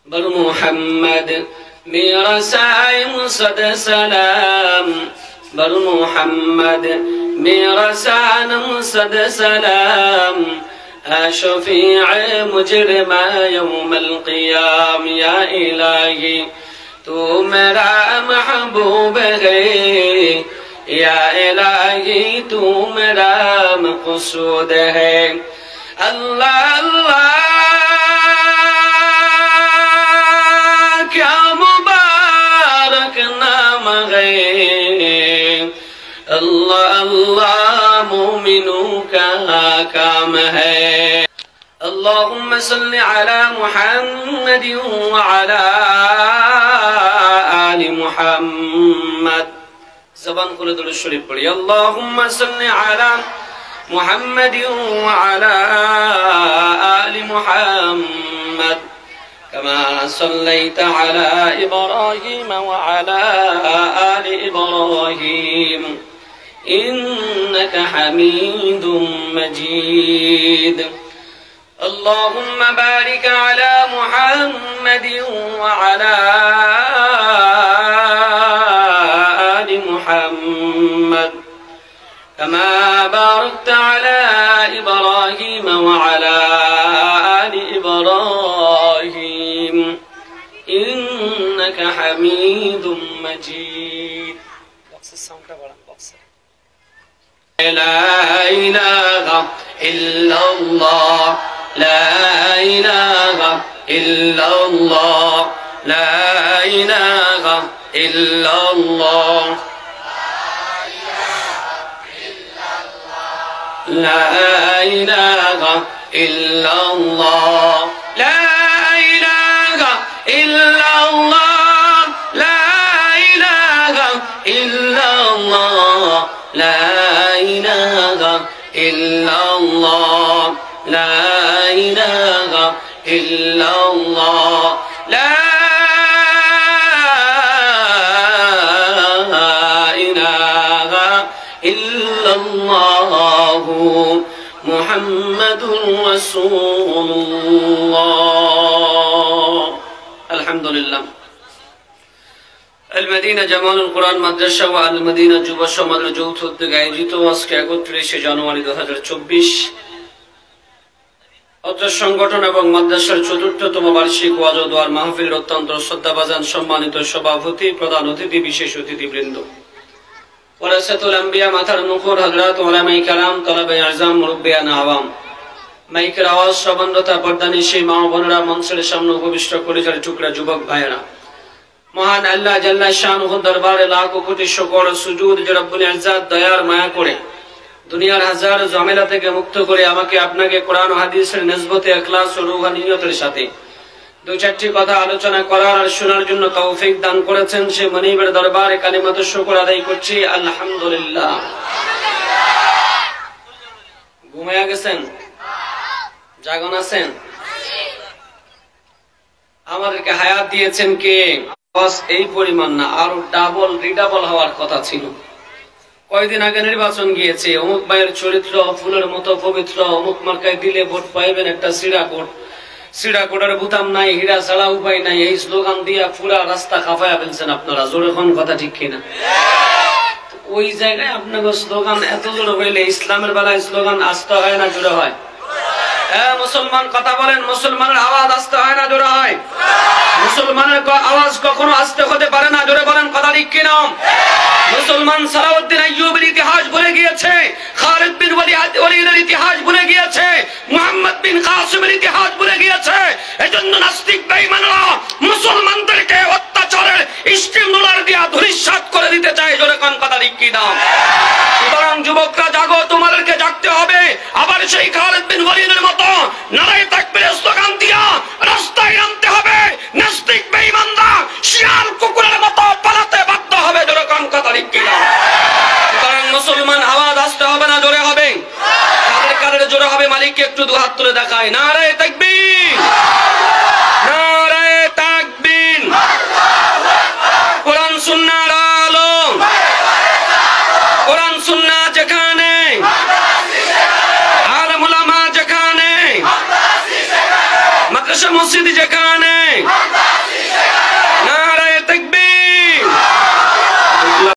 बर मोहम्मद मेरा साइम सद सलाम बर मोहम्मद मेरा सानम सद सलाम शफीअ मुजरिमा यौमल क़ियाम या इलाही तू मेरा महबूब है या इलाही तू मेरा मक़सूद है। अल्लाह अल्लाह क्या मुबारक नाम है। अल्लाह अल्लाह मोमिनों का काम है। अल्लाहुम्मा सल्लि अला मुहम्मद व अला आलि मुहम्मद। ज़बान खुले दुरूद शरीफ पढ़िए। अल्लाहुम्मा सल्लि अला मुहम्मद व अला आलि मुहम्मद कमा सल्लैता अला इब्राहीम व अला आलि इब्राहीम इन्नका हमीदुम मजीद। अल्लाहुम्मा बारिक अला मुहम्मद व अला आलि मुहम्मद कमा बारकता अला इब्राहीम व अला आलि इब्राहीम इन्नका हमीदुम मजीद। बॉक्स साउंड बढ़ा बॉक्स। ला इलाहा इल्लल्लाह ला इलाहा इल्लल्लाह ला इलाहा इल्लल्लाह ला इलाहा इल्लल्लाह ला इलाहा इल्लल्लाह ला इलाहा इल्लल्लाह ला इलाहा इल्लल्लाह ला इलाहा इल्लल्लाह ला इलाहा इल्लल्लाह मुहम्मदुर रसूलुल्लाह। अल्हम्दुलिल्लाह। अल मदीना জামালুল কুরআন মাদ্রাসা ও আল মদিনা যুব সমাজের যৌথ উদ্যোগে আয়োজিত আজকে 31 জানুয়ারি 2024 অত্র সংগঠন এবং মাদ্রাসার চতুর্থতম বার্ষিক ওয়াজ ও দোয়ার মাহফিল অত্যন্ত শ্রদ্ধাভাজন সম্মানিত সভাপতি প্রধান অতিথি বিশেষ অতিথিবৃন্দ ওয়ারাসাতুল আম্বিয়া মাথার মুকুর হযরত উলামায়ে কেরাম তলাবে আযম মুরব্বিয়ান আওয়াম মাইকের আওয়াজ শ্রবণরতা পর্দানিশী মা ও বোনেরা মঞ্চের সামনে উপবিষ্ট কলিজার টুকরা যুবক ভাইয়েরা মহান আল্লাহ জাল্লা শানুহু দরবারে লাখো কোটি শুকর ও সুজুদ যে রব্বুল ইজ্জত দয়ার মায়া করে দুনিয়ার হাজার ঝামেলা থেকে মুক্ত করে আমাকে আপনাকে কোরআন ও হাদিসের নিসবতে ইখলাস ও রূহানিয়তের সাথে দুই চারটি কথা আলোচনা করার আর শোনার জন্য তৌফিক দান করেছেন সে মনিবের দরবারে কালিমাত শুকর আদায় করছি আলহামদুলিল্লাহ। ঘুমিয়ে গেছেন? জাগন আছেন? আমাদেরকে হায়াত দিয়েছেন কে? বাস এই পরিমাণ না, আরো ডাবল রিডাবল হওয়ার কথা ছিল। কয়েকদিন আগে নির্বাচন গিয়েছে, অমুক ভাইয়ের চরিত্র ফুলের মতো পবিত্র, অমুক মার্কায় দিলে ভোট পাইবেন একটা সিরাকোট, সিরাকোটের বুতাম নাই, হীরা ছাড়া উপায় নাই, এই স্লোগান দিয়া পুরা রাস্তা খাফায়া ফেলছেন আপনারা। জোরে কোন কথা ঠিক কিনা? ওই জায়গায় আপনাকে স্লোগান এত জোরে হইলে ইসলামের বেলায় স্লোগান আসতে হয় না জোরে হয়? মুসলমান কথা বলেন, মুসলমানের আওয়াজ আসতে হয় না জোরে হয়? মুসলমানের আওয়াজ কখনো আসতে হতে পারে না, জোরে বলেন কথা ঠিক কিনা? মুসলমান সালাউদ্দিন আইয়ুবের ইতিহাস ভুলে গিয়েছে, খালিদ বিন ওয়ালিদের ইতিহাস ভুলে গিয়েছে, মুহাম্মদ বিন কাসিমের ইতিহাস ভুলে গিয়েছে। এজন্য নাস্তিক বেঈমানরা মুসলমানদেরকে অত্যাচারের স্টিম রোলার দিয়ে ধূলিসাৎ করে দিতে চায়, জোরে কোন কথা ঠিক কিনা? সুতরাং যুবকরা জাগো, তোমাদেরকে জাগতে হবে। আবার সেই খালিদ বিন ওয়ালিদের মতো নারায়ে তাকবীরের স্লোগান দিয়া রাস্তায় নামতে হবে। নাস্তিক বেঈমানরা শিয়াল কুকুরের মতো পালাতে বাধ্য হবে, জোরে কোন কথা ঠিক কিনা? সুতরাং মুসলমান আওয়াজ আসতে হবে না জোরে হবে? কাদের কাদের জোরে হবে? মালিককে একটু দু হাত তুলে দেখায়। নারায়ে তাকবীর, নারায়ে তাকবীর। কোরআন সুন্নাহর আলো, কোরআন সুন্নাহ যেখানে, আলেম উলামা যেখানে, মাদ্রাসা মসজিদ যেখানে,